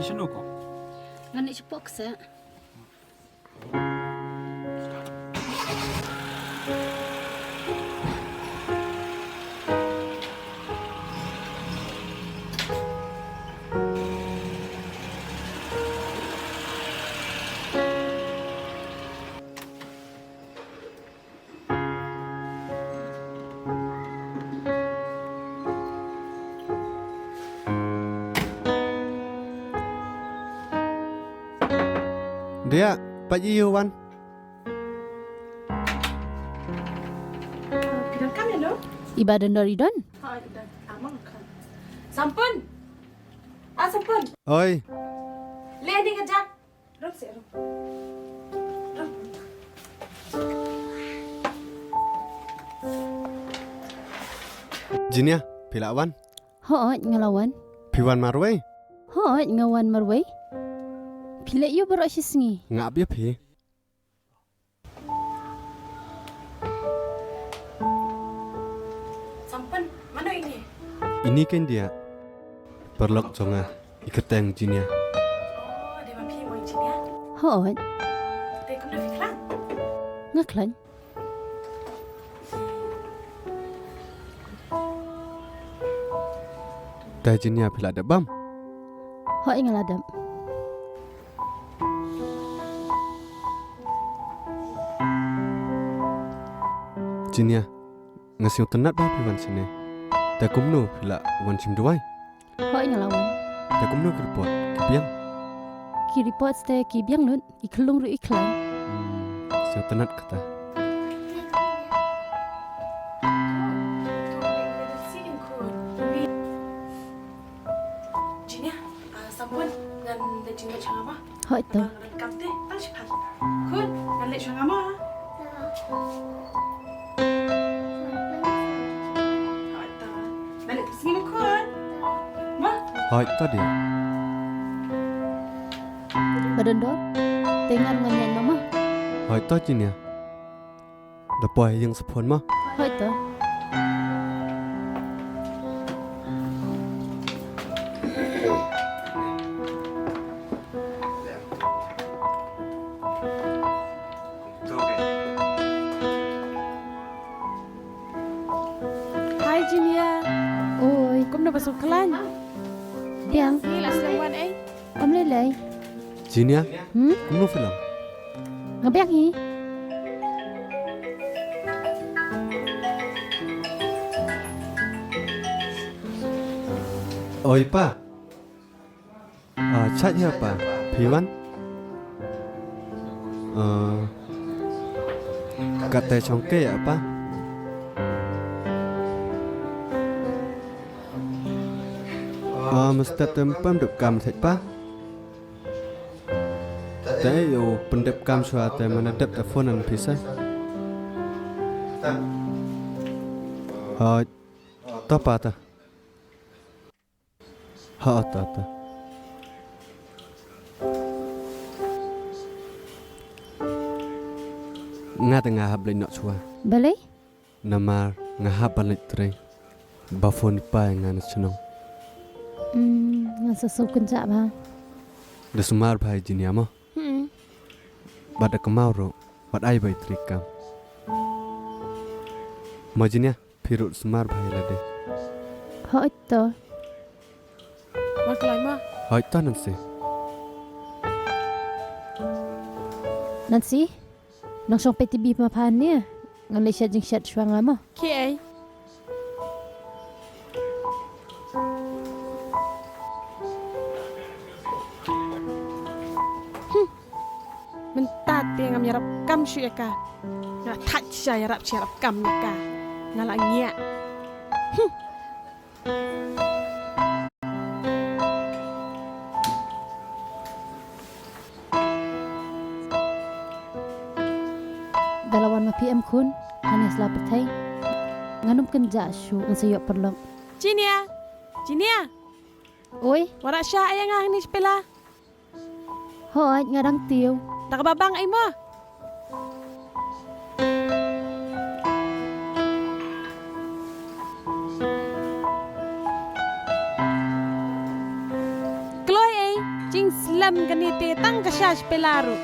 ni sino ko. Ngani si Poksa. Dia, Pak Jiwan. Kidan kan ya lo? Ibadan Doridon. Ha, kidan. Amang kan. Sampun. Sampun. Oi, Le ni kejap. Rum si rum. Rum. Jinia, Pilawan, Hoot ngalawan. Piwan Marway, Hoot ngawan marway. Pila iyo baru singi. ngap ya pi. Sampun. Mana ini? Ini kan dia. Perlok jonga, iketeng Jinia. Oh, dia mapi mau izin ya. Hoot Dia kena fikiran. ngaklan. Dah Jinia pila ada bam. Hoot ngaladam. Jinia, ngasih tenat bah Piwan sini. Dah kumno pila wan sim duai. Hoot ngalawan. Dah kumno kerpot, kebiang. Ki report ste ki biang nun iklung ru iklan. Sing tenat kata. Sini kun. Jinya, sampun ngan le jinya chang apa? Hoot to. Rengkap deh, tak cepat. Kun, ngan le chang apa? Balik ke sini kun. Ma, Hoi to dia. Badan Dor. Tengar nganyan mama. Hoi to Jinia. Dah poi yang sepon mah. Hoot to. hai Jinya. Oi, Kau nak masuk kelan? biang. Ni lah selawan Om lelai. Jinia, Hmm? kumno film. Ngabiang hi. Oi pa. Chat ya pa. Piwan. Kata chongke ya pa. Mesti tempam duk kam thạch pa. Thế yêu pendep kam suara te mana dep teleponan bisa. Ta pa ta. Ha ta ta. Nga tengah hablin nak suah. Balai? Namar ngahap balik tre. Bafon pa nga na sunong. Ngasusu kunca ba. Da sumar bhai jinia mo. Bada kemau ro. Bad ai bai trikam. Majinia pirut sumar bhai lade. Hoot to. Ma kelai ma. Hoi ta nang se. Nancy. Nang song PTB mapan ni. Ngan le jing shat shwang ama. Ki ai. Mentat dia ngam yarap kam syu ya ka. Ngak tak cia yarap cia yarap kam ya ka. Ngalak ngiak. Dalawan ma PM kun. Hanis la petai. Nganum kenja syu ngasayok perlok. Jinia. Jinia. Oi, Warak syah ayang ang ni sepela. hoot ngadang tiu. Tak babang ai mo. Kloi ai. dan ganiti tang kasyas pelaro.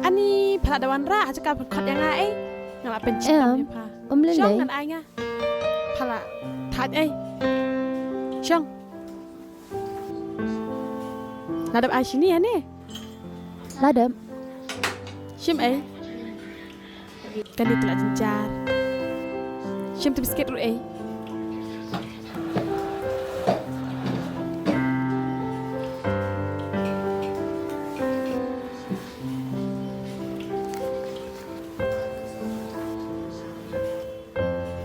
Ani padawan ra aja ka khot yang ai ngala pen chim pa lên Chong đấy ngan ai nga phala thaj ai Chong Ladap ai sini ya ni lá đậm Chim ai Kan itu lah jenjar Chim tu biskit ru ai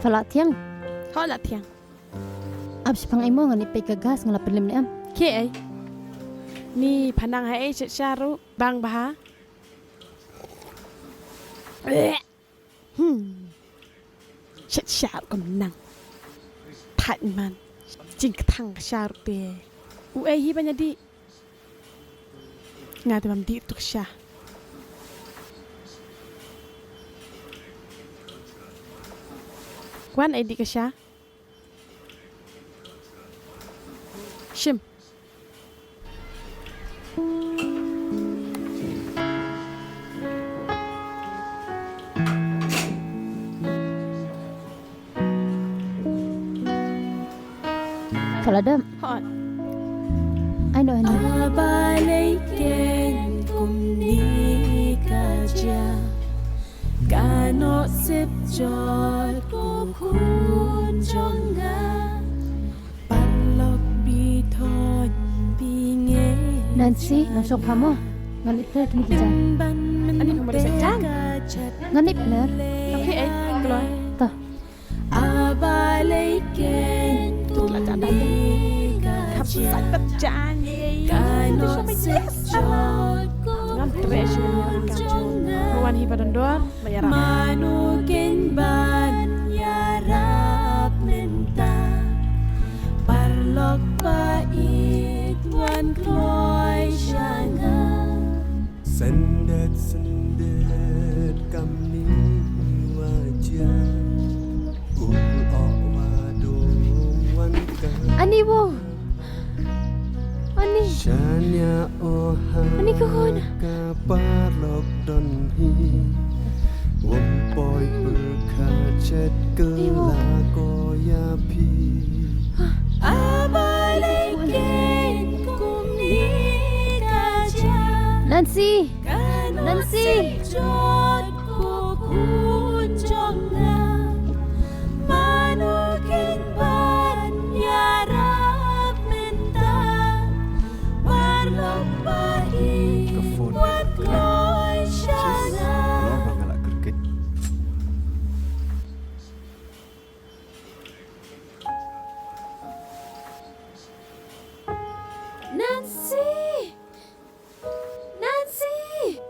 Falat thiang Ho la thiang ab sipang imo ngani pe ka gas ngala pelim ni am Ke ai Ni panang hai ai charu bang bah Charu kom nang Thaj man Jing thang charu pe U ai hi banya di Ngati bam di tuk syah Wan ai di ka syah Shim falat đậm Hot ai nói này Abaliken kumni kaja Kano sip jod kukun jonga Palok bithon binge Nancy nasok hamo ngani pe kini kijan Ani kamu bisa jang ngani bener Oke ai keluar ta Abaliken Lah tak ada Kamu sai berjalan Kano sip jod Ngam tres menyerang kamu Ruan hi badondor menyerang Manukin ban yarap minta Parlok pait wan kloy syanga Sendet kami wajah wadong wanka ani wo ani Shanya oha Ani kahon. Kaparlok donhi Wompoy berkacet kelakoyapi Abalikin kumni kaja Nancy Kano Nancy. jod kukun jonga Manukin ban yarap minta Parlok pait Kefon wan kloy syanga Lorong ngalak kerkit Nancy! Nancy!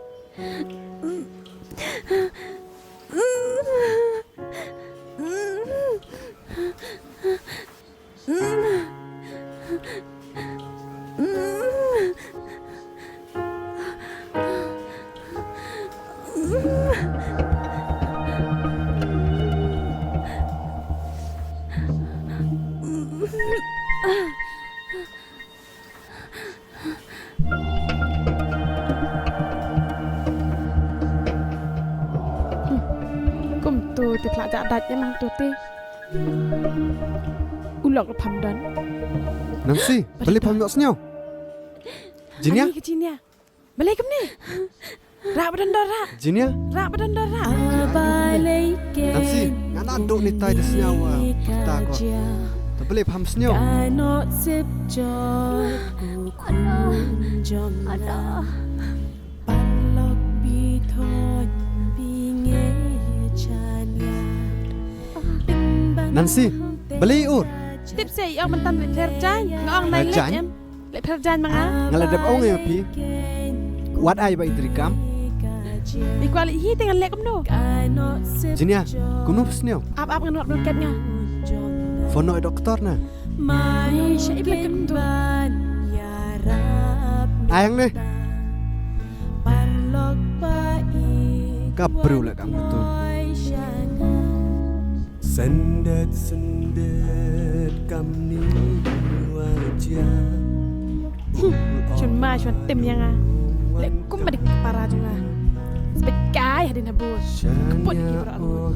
Kum tu ti plak jak daj emang tu ti Ulok le pham dan Nancy, beli pamyok senyau Jinya? Ani ke jinya Balik kem ni Rak badondor rak Jinya? Rak badondor rak Abalikin Nancy, ngana aduk ni tay di senyau kita ko Tak beli pam senyau Kano sip jod kukun jonga Palok bithon binge chanya Nancy, beli ur Tip say yang mentan le perjan ngong nai Perjan? lek em Le perjan manga Ngaladap ong ya pi Wat ay ba itrikam Ikwali hi tinggal lek kem no Kano Jinia, kuno pesnyo. Ap ngenot nuketnya. Fono doktor na. Mai syai belakang tu. Ayang nih. Kabru lah kamu tuh. Sendet kami wajah. Cun tim yang lek kum pada para juga. Sebagai hadin habus. Keput ki bro.